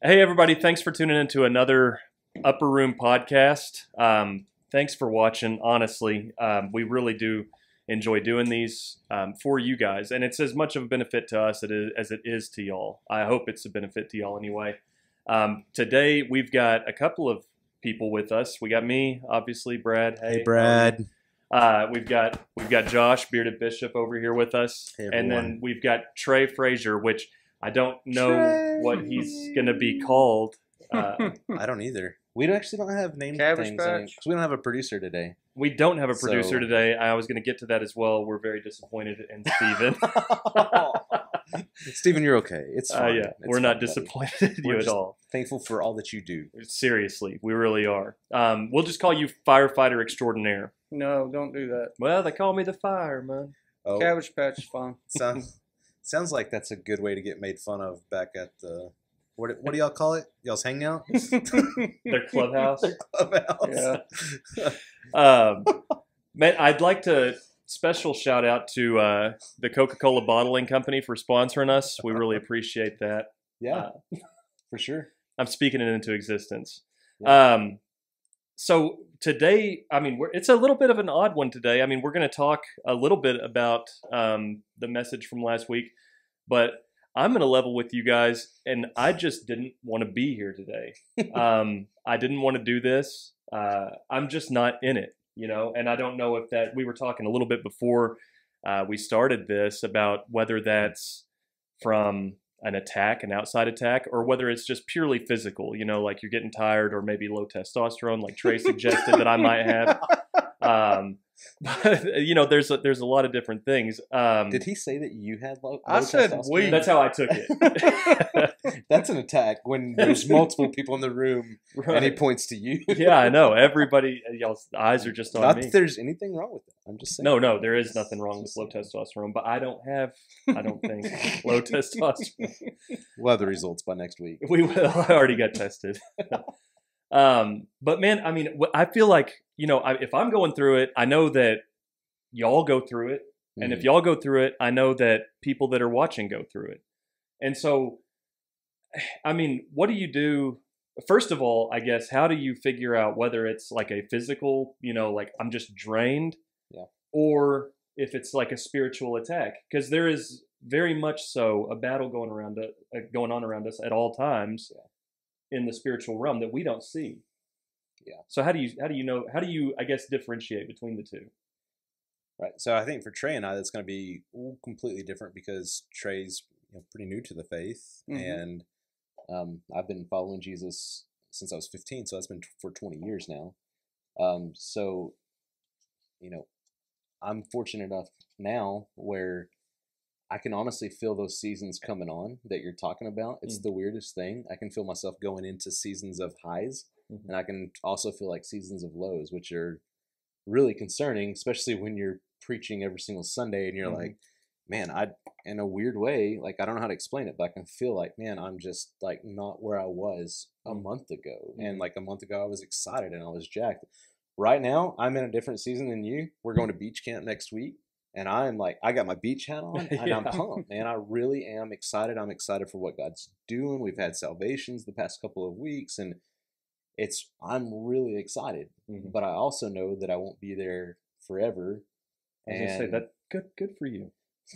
Hey, everybody. Thanks for tuning into another Upper Room podcast. Thanks for watching. Honestly, we really do enjoy doing these for you guys. And it's as much of a benefit to us as it is to y'all. I hope it's a benefit to y'all anyway. Today, we've got a couple of people with us. We got me, obviously, Brad. Hey, Brad. We've got Josh, Bearded Bishop, over here with us. Hey, and then we've got Trey Frazier, which I don't know what he's going to be called. I don't either. We actually don't have name Cabbage things Patch. because we don't have a producer today. We don't have a producer So- today. I was going to get to that as well. We're very disappointed in Steven. Steven, you're okay. It's fine. Yeah, It's we're not fine, buddy. disappointed in We're you at just- all. Thankful for all that you do. Seriously, we really are. We'll just call you firefighter extraordinaire. No, don't do that. Well, they call me the fireman. Oh, Cabbage Patch is fine. sounds like that's a good way to get made fun of back at the what do y'all call it? Y'all's hangout? Their clubhouse. Clubhouse. Yeah. Man, I'd like to special shout out to the Coca-Cola Bottling Company for sponsoring us. We really appreciate that. Yeah, for sure. I'm speaking it into existence. Yeah. So today, I mean, it's a little bit of an odd one today. I mean, we're going to talk a little bit about the message from last week, but I'm going to level with you guys, and I just didn't want to be here today. I didn't want to do this. I'm just not in it, and I don't know if that, we were talking a little bit before we started this about whether that's from an outside attack, or whether it's just purely physical, like you're getting tired or maybe low testosterone, like Trey suggested that I might have. But, there's a lot of different things. Did he say that you had low I said testosterone? we. That's how I took it. That's an attack when there's multiple people in the room and he points to you. Yeah, I know. Everybody, y'all's eyes are just on Not me. that there's anything wrong with it. I'm just saying. No, there is nothing wrong with low testosterone, but I don't think, low testosterone. We'll have the results by next week. We will. I already got tested. But man, I mean, I feel like, if I'm going through it, I know that y'all go through it. And if y'all go through it, I know that people that are watching go through it. And so, I mean, what do you do? First of all, I guess, how do you figure out whether it's like a physical, like I'm just drained, or if it's like a spiritual attack? Because there is very much so a battle going on around us at all times in the spiritual realm that we don't see. Yeah. So how do you I guess differentiate between the two? Right. So I think for Trey and I, that's going to be completely different because Trey's pretty new to the faith, and I've been following Jesus since I was 15, so that's been for 20 years now. So, I'm fortunate enough now where I can honestly feel those seasons coming on that you're talking about. It's the weirdest thing. I can feel myself going into seasons of highs, and I can also feel like seasons of lows, which are really concerning, especially when you're preaching every single Sunday and you're like, man, in a weird way, like I don't know how to explain it, but I can feel like, man, I'm just like not where I was a month ago. And like a month ago I was excited and I was jacked. Right now I'm in a different season than you. We're going to beach camp next week, and I'm like, I got my beach hat on and I'm pumped, man. I really am excited. I'm excited for what God's doing. We've had salvations the past couple of weeks, and I'm really excited, but I also know that I won't be there forever. I was gonna say that good for you.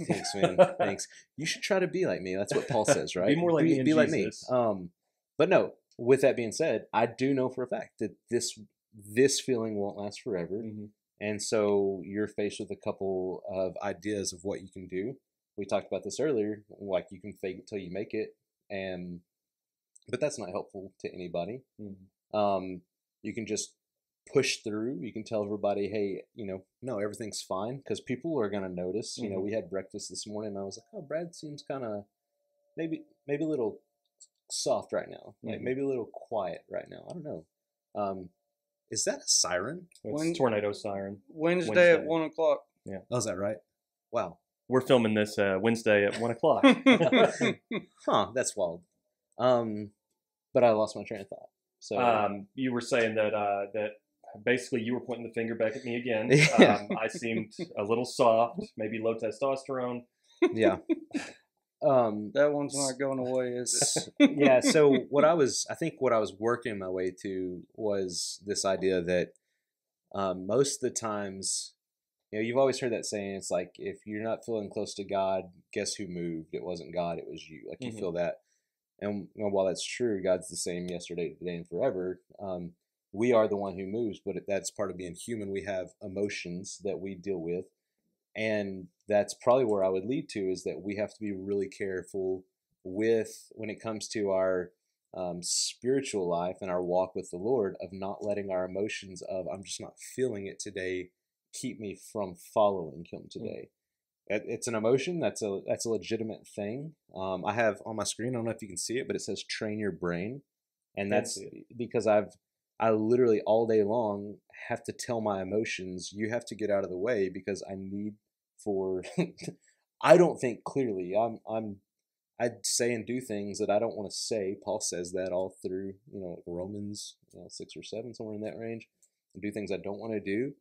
Thanks, man. Thanks. You should try to be like me. That's what Paul says, right? Be more like me and be like me. Jesus. But no, with that being said, I do know for a fact that this feeling won't last forever. And so you're faced with a couple of ideas of what you can do. We talked about this earlier, like you can fake it till you make it, but that's not helpful to anybody. You can just push through. You can tell everybody, hey, no, everything's fine, because people are going to notice. We had breakfast this morning, and I was like, oh, Brad seems kind of maybe a little soft right now, like maybe a little quiet right now. I don't know. Is that a siren? It's tornado siren. Wednesday at 1 o'clock. Yeah. Oh, is that right? Wow. We're filming this Wednesday at 1 o'clock. Huh, that's wild. But I lost my train of thought. So you were saying that basically you were pointing the finger back at me again. Yeah. I seemed a little soft, maybe low testosterone. yeah. That one's not going away, is it? Yeah. So I think what I was working my way to was this idea that most of the times, you've always heard that saying. It's like, if you're not feeling close to God, guess who moved? It wasn't God, it was you. Like, you feel that. And while that's true, God's the same yesterday, today, and forever. We are the one who moves, but that's part of being human. We have emotions that we deal with. And that's probably where I would lead to, is that we have to be really careful when it comes to our spiritual life and our walk with the Lord, of not letting our emotions of, I'm just not feeling it today, keep me from following Him today. It's an emotion. That's a legitimate thing. I have on my screen, I don't know if you can see it, but it says train your brain. And that's because I literally all day long have to tell my emotions, you have to get out of the way, because I need I don't think clearly. I say and do things that I don't want to say. Paul says that all through, Romans 6 or 7, somewhere in that range. I do things I don't want to do.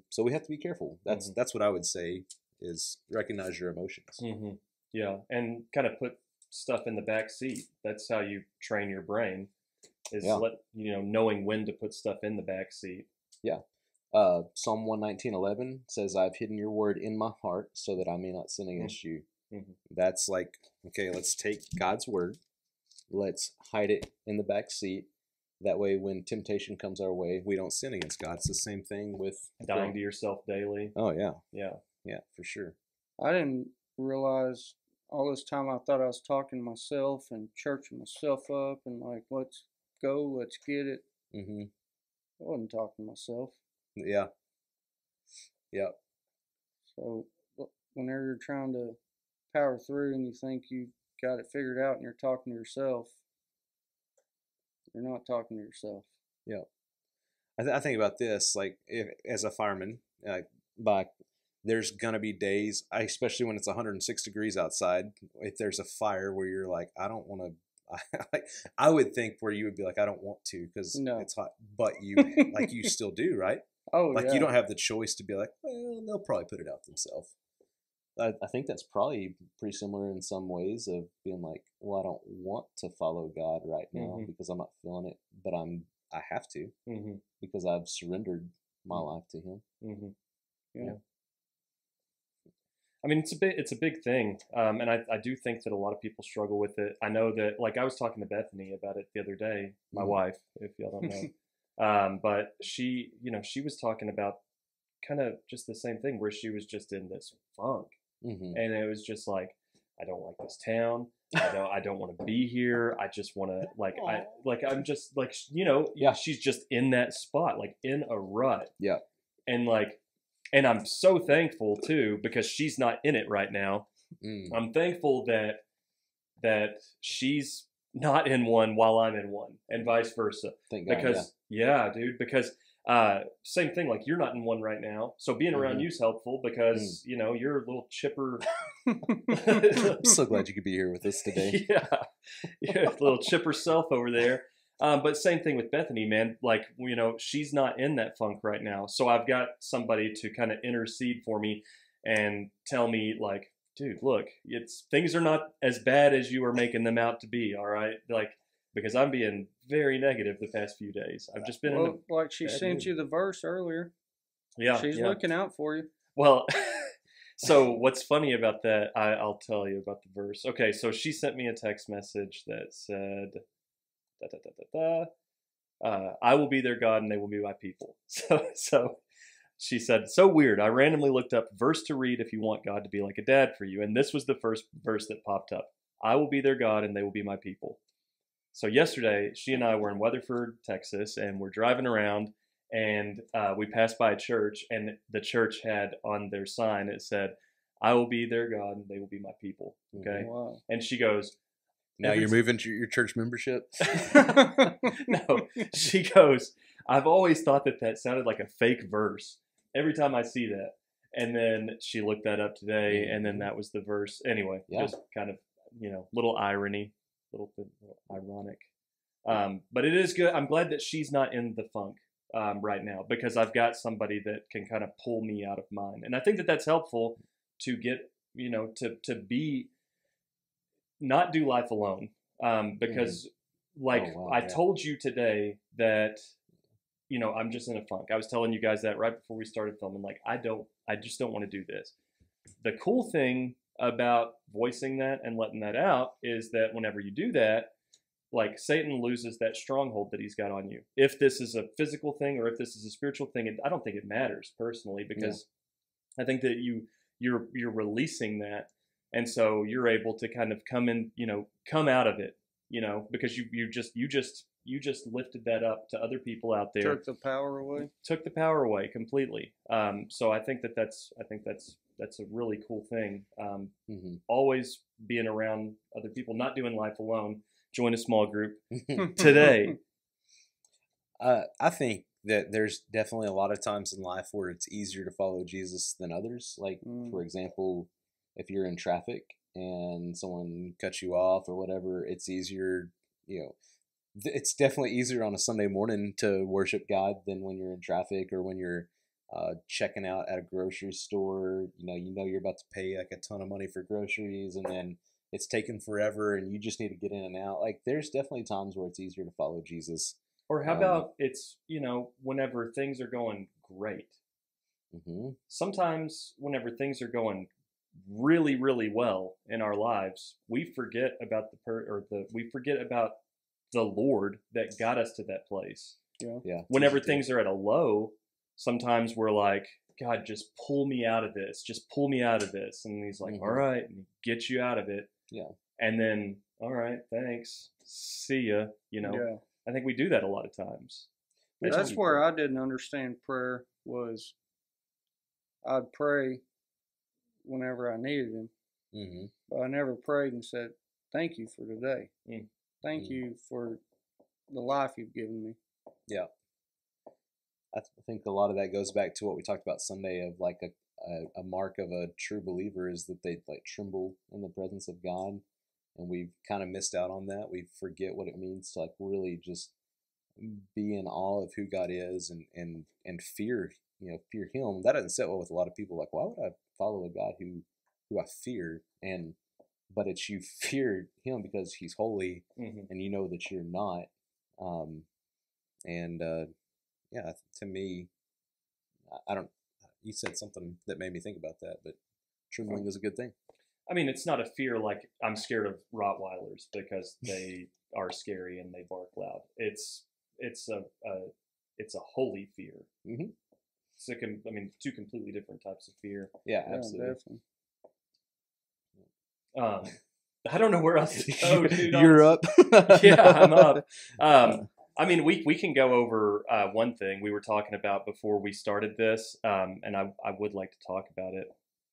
So we have to be careful. That's what I would say, is recognize your emotions. Mm-hmm. Yeah, and kind of put stuff in the back seat. That's how you train your brain, is knowing when to put stuff in the back seat. Yeah. Psalm 119:11 says, I've hidden your word in my heart so that I may not sin against you. Mm-hmm. That's like, okay, let's take God's word, let's hide it in the back seat. That way, when temptation comes our way, we don't sin against God. It's the same thing with dying to yourself daily. Oh, yeah. Yeah, for sure. I didn't realize all this time. I thought I was talking to myself and churching myself up and like, let's go, let's get it. Mm-hmm. I wasn't talking to myself. Yeah. So whenever you're trying to power through and you think you got it figured out and you're talking to yourself, you're not talking to yourself. Yeah. I think about this, like, as a fireman, there's going to be days, especially when it's 106 degrees outside, if there's a fire where you're like, I don't want to, I would think where you would be like, I don't want to because it's hot, but you still do, right? Oh, yeah. You don't have the choice to be like, well, they'll probably put it out themselves. I think that's probably pretty similar in some ways, of being like, well, I don't want to follow God right now because I'm not feeling it, but I have to because I've surrendered my life to Him. Mm-hmm. Yeah. I mean, it's a big thing, and I do think that a lot of people struggle with it. I know that, like, I was talking to Bethany about it the other day, my wife, if y'all don't know, but she was talking about kind of just the same thing, where she was just in this funk, and it was just like, I don't like this town. I don't want to be here. I just want to I'm just like, she's just in that spot, like in a rut. Yeah, and I'm so thankful too, because she's not in it right now. I'm thankful that she's not in one while I'm in one, and vice versa. Thank God, because dude, because same thing, like, you're not in one right now, so being around you is helpful, because you're a little chipper. I'm so glad you could be here with us today. Yeah, a little chipper self over there. But same thing with Bethany, man. Like, she's not in that funk right now. So I've got somebody to kind of intercede for me and tell me, like, dude, look, things are not as bad as you are making them out to be. All right. Like, because I'm being very negative the past few days. I've just been like she sent you the verse earlier. Yeah. She's looking out for you. Well, so what's funny about that, I'll tell you about the verse. Okay. So she sent me a text message that said, I will be their God and they will be my people. So she said, so weird. I randomly looked up verse to read if you want God to be like a dad for you. And this was the first verse that popped up. I will be their God and they will be my people. So yesterday, she and I were in Weatherford, Texas, and we're driving around, and we passed by a church, and the church had on their sign, it said, I will be their God and they will be my people. Okay. Wow. And she goes, now you're moving to your church membership? No, she goes, I've always thought that sounded like a fake verse every time I see that. And then she looked that up today, and then that was the verse. Anyway, just kind of, little irony, little ironic. But it is good. I'm glad that she's not in the funk right now, because I've got somebody that can kind of pull me out of mine. And I think that that's helpful to get, to be not do life alone. Because like I told you today that, you know, I'm just in a funk. I was telling you guys that right before we started filming. Like, I just don't want to do this. The cool thing about voicing that and letting that out is that whenever you do that, like Satan loses that stronghold that he's got on you. If this is a physical thing or if this is a spiritual thing, I don't think it matters personally, because I think that you're releasing that, and so you're able to kind of come out of it, you know, because you just lifted that up to other people out there. Took the power away. Took the power away completely. So I think that's a really cool thing. Always being around other people, not doing life alone. Join a small group today. I think that there's definitely a lot of times in life where it's easier to follow Jesus than others. Like, for example, if you're in traffic and someone cuts you off or whatever, it's easier, you know, it's definitely easier on a Sunday morning to worship God than when you're in traffic or when you're checking out at a grocery store. You know you're about to pay like a ton of money for groceries, and then it's taken forever and you just need to get in and out. Like, there's definitely times where it's easier to follow Jesus. Or how about it's, you know, whenever things are going great. Sometimes whenever things are going really, really well in our lives, we forget about we forget about the Lord that got us to that place. Yeah. Whenever things are at a low, sometimes we're like, God, just pull me out of this. Just pull me out of this. And he's like, all right, and he gets you out of it. Yeah. And then, all right, thanks. See ya. You know, I think we do that a lot of times. That's where I didn't understand prayer was I'd pray whenever I needed him. But I never prayed and said, thank you for today. Thank you for the life you've given me. Yeah. I think a lot of that goes back to what we talked about Sunday of like a mark of a true believer is that they like tremble in the presence of God, and we've kind of missed out on that. We forget what it means to like really just be in awe of who God is and fear him. That doesn't sit well with a lot of people. Like, why would I follow a God who I fear? But it's you fear him because he's holy, and you know that you're not. Yeah, to me, I don't. You said something that made me think about that, but trembling is a good thing. I mean, it's not a fear like I'm scared of Rottweilers because they are scary and they bark loud. It's a holy fear. It's two completely different types of fear. Yeah, absolutely. Definitely. I don't know where else to go, dude. You're up. Yeah, I'm up. I mean, we can go over one thing we were talking about before we started this, and I would like to talk about it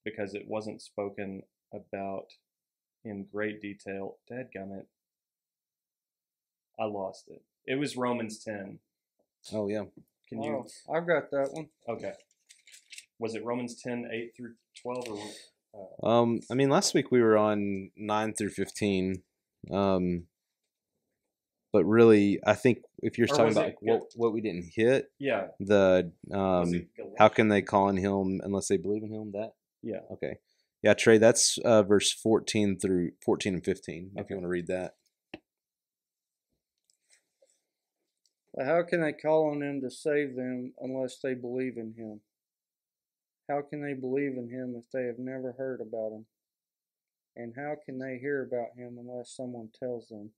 because it wasn't spoken about in great detail. Dadgummit. I lost it. It was Romans 10. Oh, yeah. Can you? I've got that one. Okay. Was it Romans 10, 8 through 12? I mean, last week we were on 9 through 15. But really, I think if you're talking about what we didn't hit, the how can they call on him unless they believe in him? Okay, yeah, Trey, that's verse 14 and 15. If you want to read that. How can they call on him to save them unless they believe in him? How can they believe in him if they have never heard about him? And how can they hear about him unless someone tells them?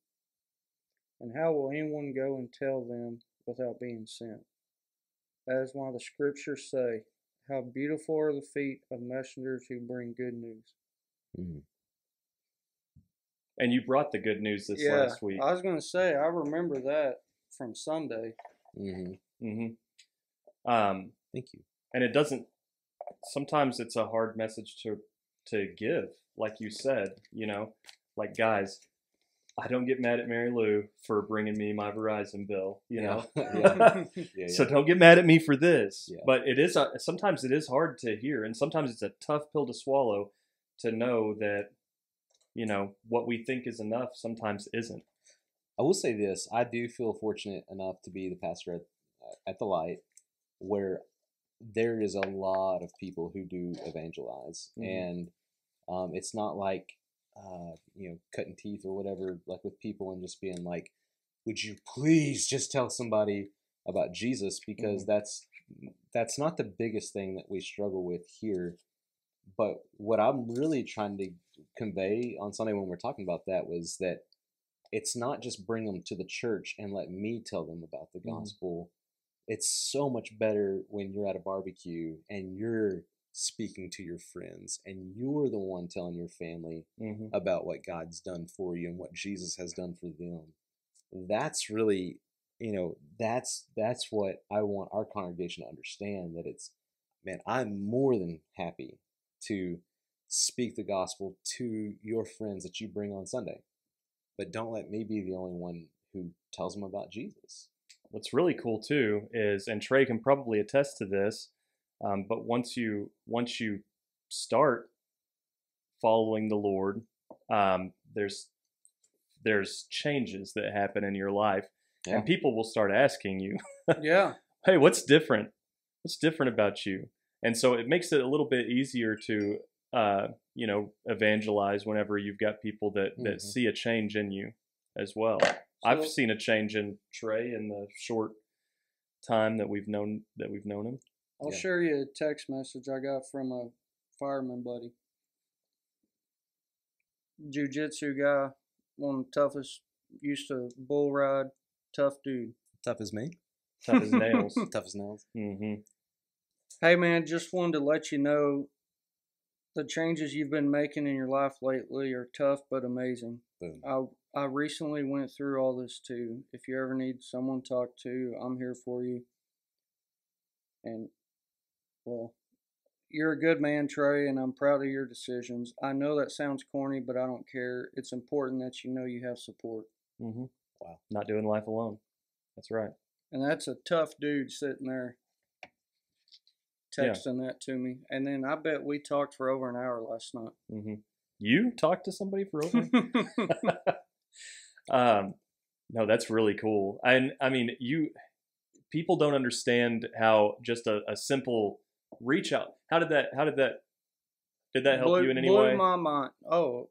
And how will anyone go and tell them without being sent? That is why the scriptures say, how beautiful are the feet of messengers who bring good news. And you brought the good news this last week. I was going to say, I remember that from Sunday. Thank you. And it doesn't, sometimes it's a hard message to give, like you said, you know, like, guys, I don't get mad at Mary Lou for bringing me my Verizon bill, you know. So don't get mad at me for this. Yeah. But it is sometimes it is hard to hear, and sometimes it's a tough pill to swallow to know that, you know, what we think is enough sometimes isn't. I will say this: I do feel fortunate enough to be the pastor at the Light, where there is a lot of people who do evangelize, and it's not like cutting teeth or whatever, like with people, and just being like, would you please just tell somebody about Jesus? Because that's not the biggest thing that we struggle with here. But what I'm really trying to convey on Sunday when we're talking about that was that it's not just bring them to the church and let me tell them about the gospel. It's so much better when you're at a barbecue and you're speaking to your friends and you're the one telling your family about what God's done for you and what Jesus has done for them. That's really, that's what I want our congregation to understand, that it's, man, I'm more than happy to speak the gospel to your friends that you bring on Sunday, but don't let me be the only one who tells them about Jesus. What's really cool too is, and Trey can probably attest to this, but once you start following the Lord, there's changes that happen in your life, and people will start asking you, hey, what's different? What's different about you? And so it makes it a little bit easier to, evangelize whenever you've got people that see a change in you as well. So, I've seen a change in Trey in the short time that we've known him. I'll share you a text message I got from a fireman buddy. Jiu-jitsu guy, one of the toughest, used to bull ride, tough dude. Tough as me. Tough as nails. Tough as nails. Mm-hmm. Hey man, just wanted to let you know the changes you've been making in your life lately are tough but amazing. Boom. I recently went through all this too. If you ever need someone to talk to, I'm here for you. And, well, you're a good man, Trey, and I'm proud of your decisions. I know that sounds corny, but I don't care. It's important that you know you have support. Mm-hmm. Wow. Not doing life alone. That's right. And that's a tough dude sitting there texting that to me. And then I bet we talked for over an hour last night. Mm-hmm. You talked to somebody for over? No, that's really cool. And I mean, people don't understand how just a simple reach out. Did that help you in any way? Blew my mind. Oh,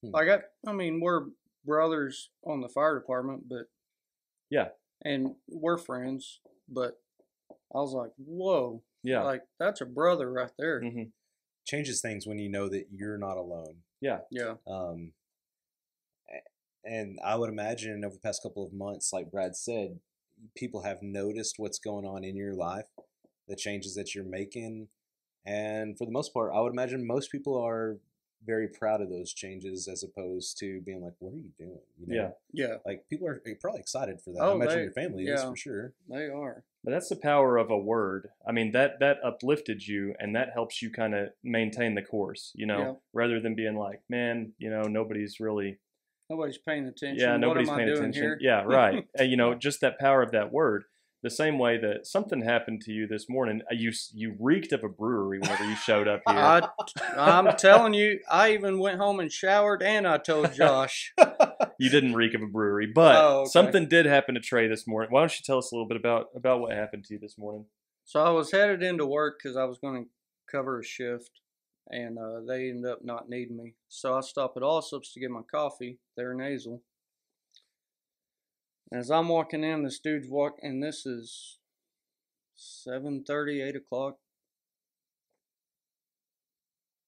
we're brothers on the fire department, but and we're friends, but I was like, whoa, like that's a brother right there. Mm-hmm. Changes things when you know that you're not alone. Yeah. And I would imagine over the past couple of months, like Brad said, people have noticed what's going on in your life, the changes that you're making. And for the most part, I would imagine most people are very proud of those changes as opposed to being like, what are you doing? Yeah. Like people are probably excited for that. Oh, I imagine your family is for sure. They are. But that's the power of a word. I mean, that uplifted you, and that helps you kind of maintain the course, rather than being like, man, nobody's paying attention. Yeah, nobody's paying attention. Here? Yeah, right. Just that power of that word. The same way that something happened to you this morning, you reeked of a brewery whenever you showed up here. I'm telling you, I even went home and showered, and I told Josh. You didn't reek of a brewery, but something did happen to Trey this morning. Why don't you tell us a little bit about what happened to you this morning? So I was headed into work because I was going to cover a shift, and they ended up not needing me. So I stopped at Allsup's to get my coffee. They're nasal. As I'm walking in, this dude's walking, and this is 7:30, 8 o'clock.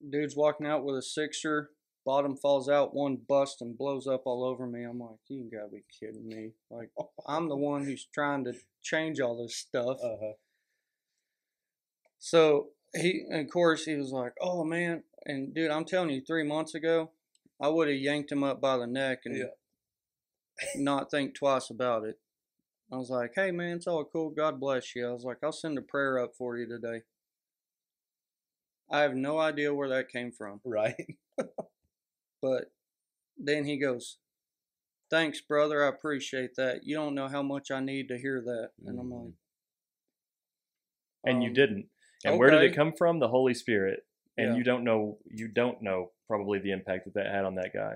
Dude's walking out with a sixer. Bottom falls out, one busts and blows up all over me. I'm like, you gotta be kidding me. Like, I'm the one who's trying to change all this stuff. So he was like, oh man. And dude, I'm telling you, 3 months ago, I would have yanked him up by the neck and not think twice about it. I was like, hey man, it's all cool. God bless you. I was like, I'll send a prayer up for you today. I have no idea where that came from. Right. But then he goes, thanks, brother. I appreciate that. You don't know how much I need to hear that. And I'm like, and you didn't. And where did it come from? The Holy Spirit. And you don't know probably the impact that had on that guy.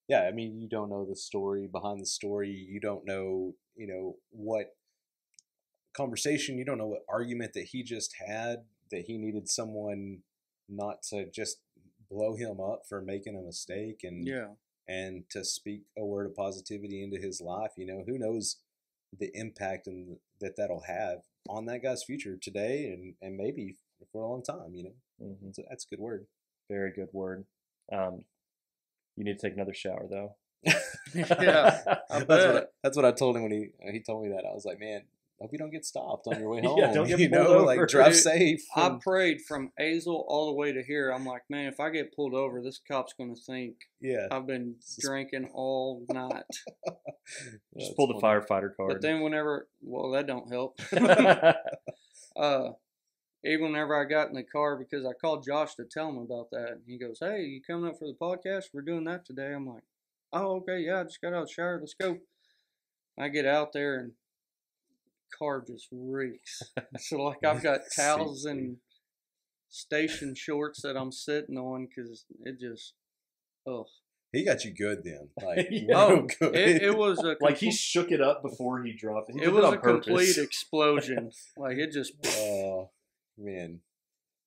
Yeah, I mean, you don't know the story behind the story. You don't know, what conversation, you don't know what argument that he just had, that he needed someone not to just blow him up for making a mistake and Yeah. and to speak a word of positivity into his life. You know, who knows the impact and that'll have on that guy's future today and maybe for a long time. You know, Mm-hmm. so that's a good word. Very good word. You need to take another shower though. Yeah, I bet. That's what I told him when he told me that. I was like, man, hope you don't get stopped on your way home. Yeah, don't get you pulled know, over. like drive Dude, safe. I and- prayed from Azel all the way to here. I'm like, man, if I get pulled over, this cop's going to think yeah, I've been drinking all night. Just That's pull the funny. firefighter But card. then well, that don't help. Even whenever I got in the car, because I called Josh to tell him about that, and he goes, "Hey, you coming up for the podcast? We're doing that today." I'm like, "Oh, okay, yeah, I just got out of the shower. Let's go." I get out there, and car just reeks. So like I've got towels and station shorts that I'm sitting on because it just, ugh. He got you good then. Like, Yeah. real good. It was a Like he shook it up before he dropped it. He it did was on a purpose. complete explosion. Like it just. Oh, man.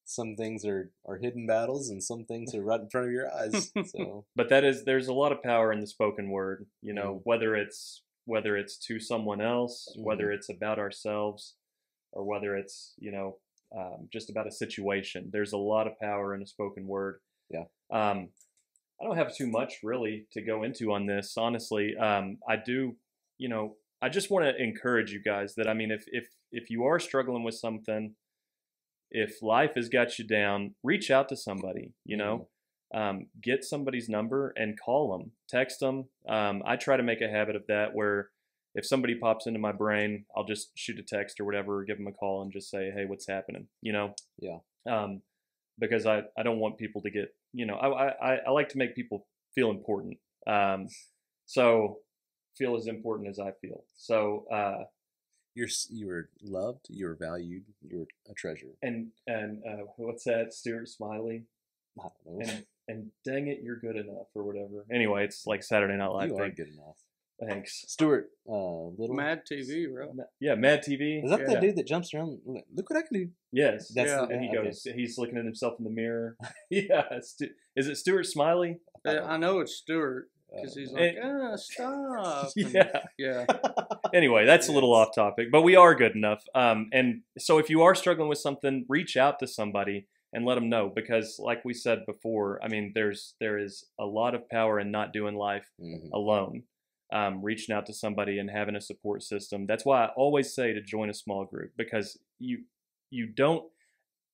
Some things are hidden battles and some things are right in front of your eyes. So But there's a lot of power in the spoken word. You know, Mm. whether it's to someone else, whether Mhm. it's about ourselves, or whether it's just about a situation. There's a lot of power in a spoken word. Yeah. I don't have too much really to go into on this, honestly. I do, I just want to encourage you guys that, I mean, if you are struggling with something, if life has got you down, reach out to somebody, get somebody's number and call them, text them. I try to make a habit of that where if somebody pops into my brain, I'll just shoot a text or whatever, or give them a call and just say, hey, what's happening? Yeah. Because I don't want people to get, I like to make people feel important. So feel as important as I feel. So, you were loved, you were valued, you were a treasure. and what's that? Stuart Smiley. I don't know. And dang it, you're good enough or whatever. Anyway, it's like Saturday Night Live You are thing. good enough. Thanks. Stuart Little. Mad TV, bro. Yeah, Mad TV. Is that Yeah. the dude that jumps around? Look what I can do. Yes. That's Yeah. the And he guy? goes, he's looking at himself in the mirror. Yeah. Is it Stuart Smiley? I know it's Stuart because he's like, stop. And- Yeah. yeah. Anyway, that's a little off topic, but we are good enough. And so if you are struggling with something, reach out to somebody and let them know, because like we said before, I mean, there is a lot of power in not doing life Mhm. alone. Reaching out to somebody and having a support system. That's why I always say to join a small group, because you don't,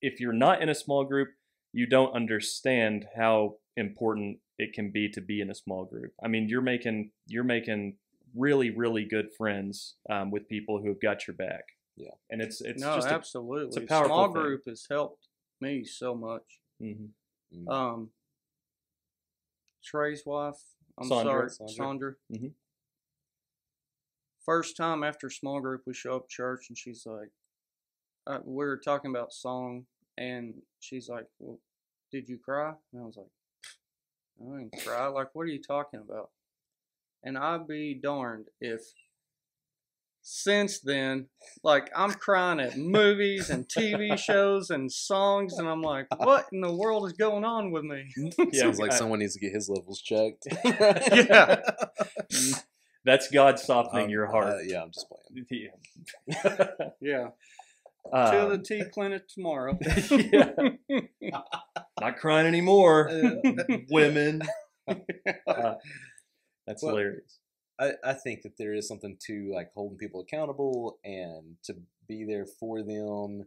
if you're not in a small group, you don't understand how important it can be in a small group. I mean, you're making really, really good friends with people who have got your back. Yeah. And it's No, just absolutely. it's a powerful Small thing. group has helped me so much. Mhm. Mhm. Trey's wife. I'm Sandra. sorry, Sandra. Mhm. First time after small group, we show up to church, and she's like, we were talking about song, and she's like, well, did you cry? And I was like, I didn't cry. Like, what are you talking about? And I'd be darned if since then, like, I'm crying at movies and TV shows and songs, and I'm like, what in the world is going on with me? Sounds like someone needs to get his levels checked. Yeah. That's God softening your heart. Yeah, I'm just playing. Yeah. Yeah. To the Um, T Clinic tomorrow. yeah. Not crying anymore, women. That's Well, hilarious. I think that there is something to like holding people accountable and to be there for them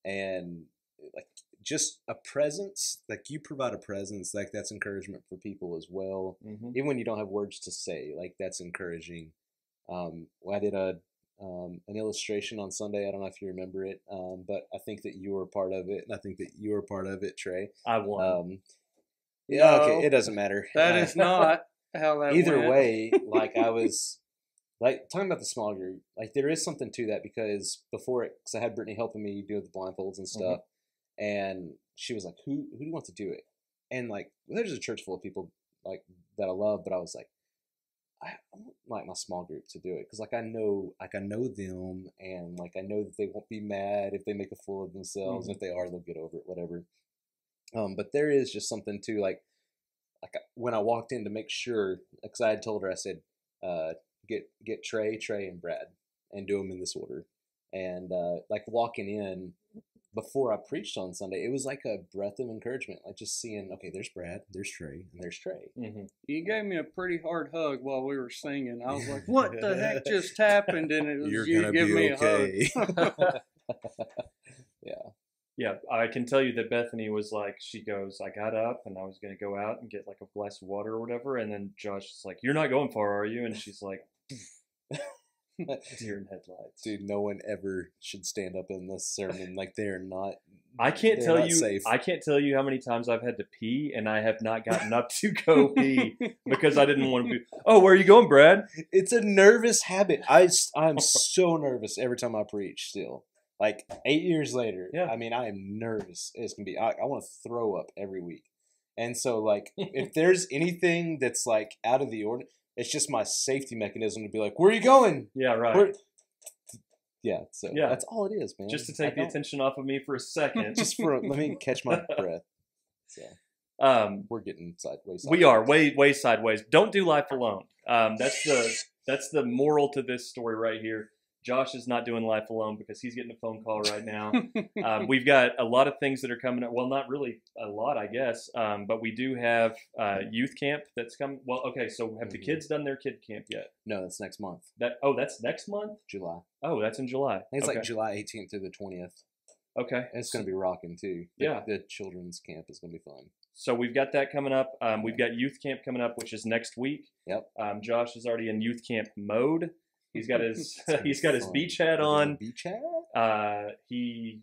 and like just a presence. Like you provide a presence, like that's encouragement for people as well. Mm-hmm. Even when you don't have words to say, like that's encouraging. I did an illustration on Sunday. I don't know if you remember it, but I think that you were part of it, and I think that you were part of it, Trey. I won. Yeah, No, okay, it doesn't matter. That is not how that Either went. way, like I was like talking about the small group, like there is something to that because before it, because I had Brittany helping me do the blindfolds and stuff, and she was like, "Who do you want to do it?" And like, there's a church full of people like that I love, but I was like, I want like my small group to do it because like I know them, and like I know that they won't be mad if they make a fool of themselves. If they are, they'll get over it, whatever. But there is just something too, like when I walked in to make sure, because I had told her, I said, get Trey, and Brad, and do them in this order. And like walking in before I preached on Sunday, it was like a breath of encouragement, like just seeing, okay, there's Brad, there's Trey, and there's Trey. Mm-hmm. You gave me a pretty hard hug while we were singing. I was like, what the heck just happened? And it was you giving me a hug. Yeah, I can tell you that Bethany was like, she goes, I got up and I was going to go out and get like a glass of water or whatever. And then Josh is like, you're not going far, are you? And she's like, deer in headlights. Dude, no one ever should stand up in this sermon. Like, they're not. I can't tell you. Safe. I can't tell you how many times I've had to pee and I have not gotten up to go pee because I didn't want to be. Oh, where are you going, Brad? It's a nervous habit. I'm so nervous every time I preach. Still, like 8 years later. Yeah. I mean, I am nervous as can be. I want to throw up every week, and so like if there's anything that's like out of the order, it's just my safety mechanism to be like, where are you going? Yeah, right. So that's all it is, man. Just to take the attention off of me for a second. Just for let me catch my breath. So we're getting sideways. We are way sideways. Don't do life alone. That's the moral to this story right here. Josh is not doing life alone because he's getting a phone call right now. We've got a lot of things that are coming up. Well, not really a lot, I guess. But we do have youth camp that's coming. Well, okay. So have the kids done their kid camp yet? No, that's next month. That's next month? July. Oh, that's in July. I think it's like July 18th through the 20th. Okay. And it's going to be rocking too. The children's camp is going to be fun. So we've got that coming up. We've got youth camp coming up, which is next week. Yep. Josh is already in youth camp mode. He's got his beach hat on. Beach hat? He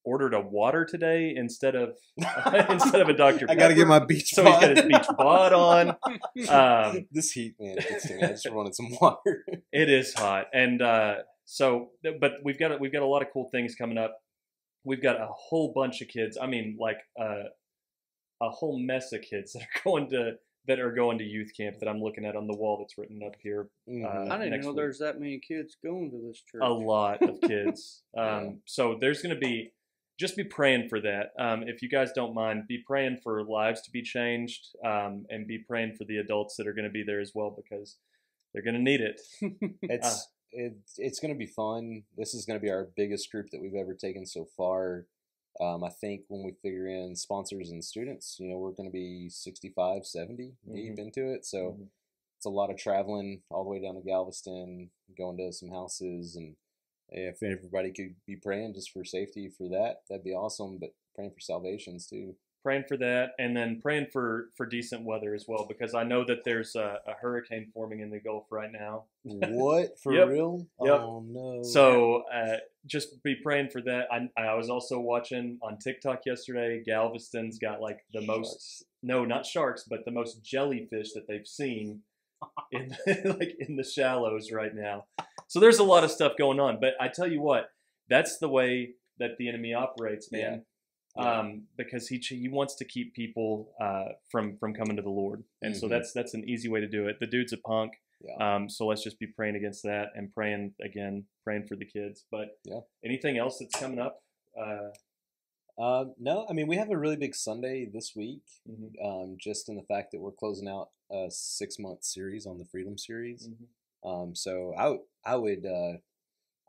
ordered a water today instead of a Dr. Pepper. I got to get my beach so bod. He's got his beach bod on. This heat, man, gets to me. I just wanted some water. It is hot, and but we've got a lot of cool things coming up. We've got a whole bunch of kids. I mean, like a whole mess of kids that are going to youth camp that I'm looking at on the wall that's written up here. I didn't know there's that many kids going to this church. A lot of kids. So there's going to be, just be praying for that. If you guys don't mind, be praying for lives to be changed, and be praying for the adults that are going to be there as well, because they're going to need it. It's going to be fun. This is going to be our biggest group that we've ever taken so far. I think when we figure in sponsors and students, we're going to be 65, 70 deep into it. So it's a lot of traveling all the way down to Galveston, going to some houses. And if everybody could be praying just for safety for that, that'd be awesome. But praying for salvations too. Praying for that, and then praying for decent weather as well, because I know that there's a hurricane forming in the Gulf right now. What? For Yep. real? Yep. Oh, no. So just be praying for that. I was also watching on TikTok yesterday, Galveston's got like the most, no, not sharks, but the most jellyfish that they've seen in the shallows right now. So there's a lot of stuff going on. But I tell you what, that's the way that the enemy operates, man. Yeah. Because he wants to keep people from coming to the Lord, and so that's an easy way to do it. The dude's a punk, so let's just be praying against that and praying for the kids. But anything else that's coming up? No, I mean we have a really big Sunday this week, just in the fact that we're closing out a 6-month series on the Freedom Series. So I would.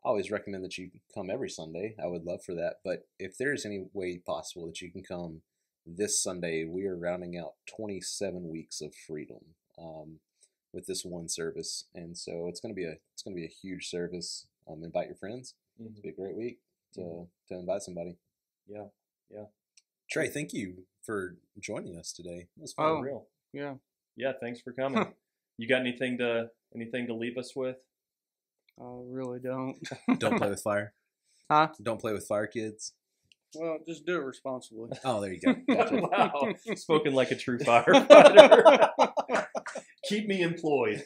I always recommend that you come every Sunday. I would love for that. But if there's any way possible that you can come this Sunday, we are rounding out 27 weeks of freedom with this one service, and so it's going to be a huge service. Invite your friends. It'll be a great week to invite somebody. Yeah. Trey, thank you for joining us today. It was fun. Oh, real. Yeah. Thanks for coming. You got anything to leave us with? I really don't. Don't play with fire. Huh? Don't play with fire, kids. Well, just do it responsibly. Oh, there you go. Gotcha. Wow. Spoken like a true firefighter. Keep me employed.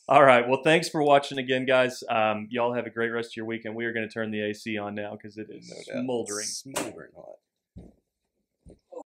All right. Well, thanks for watching again, guys. Y'all have a great rest of your weekend. We are going to turn the AC on now because it is smoldering. Smoldering hot.